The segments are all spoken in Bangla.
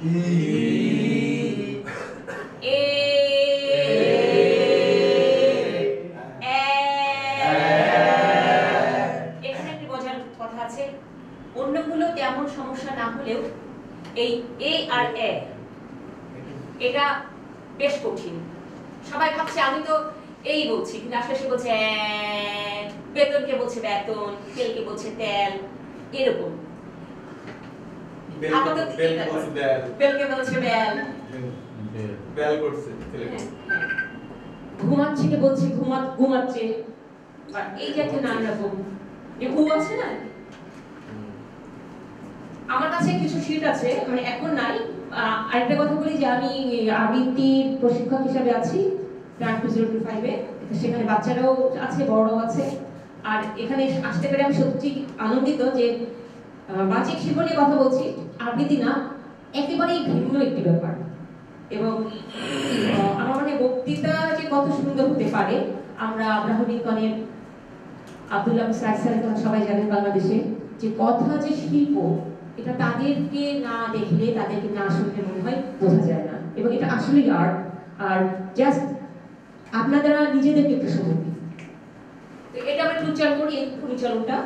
এখানে একটি বোঝার কথা আছে, অন্যগুলো তেমন সমস্যা না হলেও এই এ আর এ এটা বেশ কঠিন। সবাই ভাবছে আমি তো এই বলছি, কিন্তু আসলে সে বলছে বেতনকে বলছে বেতন, তেলকে বলছে তেল, এরকম। বেলকে বলছে বেল, বেল করছে, ঘুমাচ্ছে কে বলছে ঘুমাচ্ছে, এই জাতীয় নানা রকম উ আছে না। আমার কাছে কিছু শীট আছে, মানে এখন নাই। আরেকটা কথা বলি যে আমি আবৃত্তির প্রশিক্ষক হিসাবে আছি প্ল্যান 2025 এ। সেখানে বাচ্চারাও আছে, বড়রাও আছে। আর এখানে আসতে পেরে আমি সত্যি আনন্দিত যে বাচিক শিল্প নিয়ে কথা বলছি, আবৃত্তি না, একেবারেই ভিন্ন একটি ব্যাপার। এবং আমার মানে বক্তৃতা যে কত সুন্দর হতে পারে, আমরা আব্রাহাম লিঙ্কনের আব্দুল্লাহ স্যারের কথা সবাই জানেন, বাংলাদেশে যে কথা যে শিল্প, এটা তাদেরকে না দেখলে, তাদেরকে না শুনলে মনে হয় বোঝা যায় না। এবং এটা আসলেই আর্ট। আর জাস্ট আপনারা নিজেদেরকে একটু সময় দিন। তো এটা আমরা একটু উচ্চারণ করি, পরিচালনটা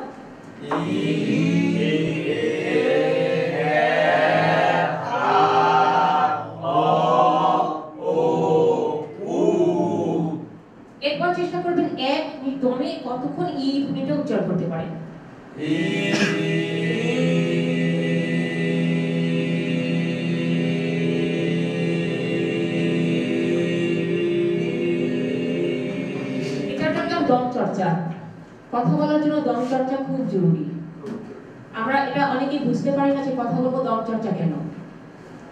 এরপর চেষ্টা করবেন এক দমে কতক্ষণ ই ধ্বনিটা উচ্চারণ করতে পারেন। এটার জন্য দম চর্চা, কথা বলার জন্য দম চর্চা খুব জরুরি। আমরা এটা অনেকেই বুঝতে পারি না যে কথা বলবো দম চর্চা কেন,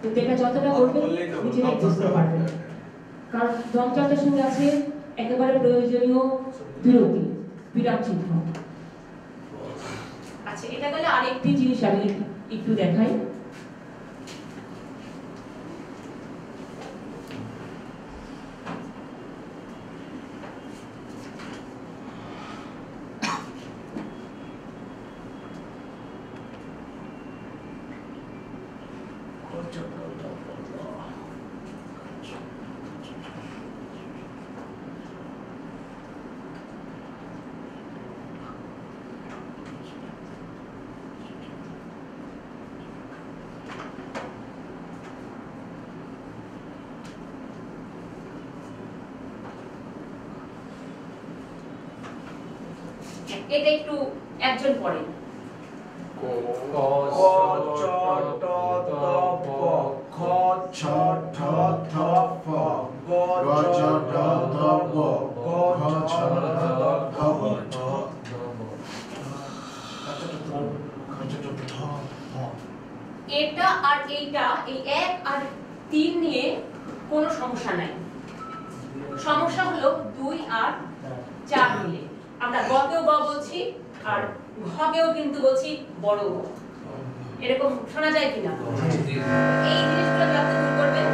কিন্তু এটা যতটা করবেন নিজেরাই বুঝতে পারবেন। কারণ দম চর্চার সঙ্গে আছে একেবারে প্রয়োজনীয় বিরতি, বিরাম চিহ্ন। আচ্ছা, এটা গেলে আরেকটি জিনিস আমি একটু দেখাই। এটা একটু একজন পড়েন। এটা আর এইটা, এই 1 আর 3 নিয়ে কোনো সমস্যা নাই। সমস্যা হলো 2 আর 4 মিলে। আমরা গতেও গ বলছি আর ঘকেও কিন্তু বলছি বড় গ। এরকম শোনা যায় কিনা? এই জিনিসগুলো আপনি দূর করবেন।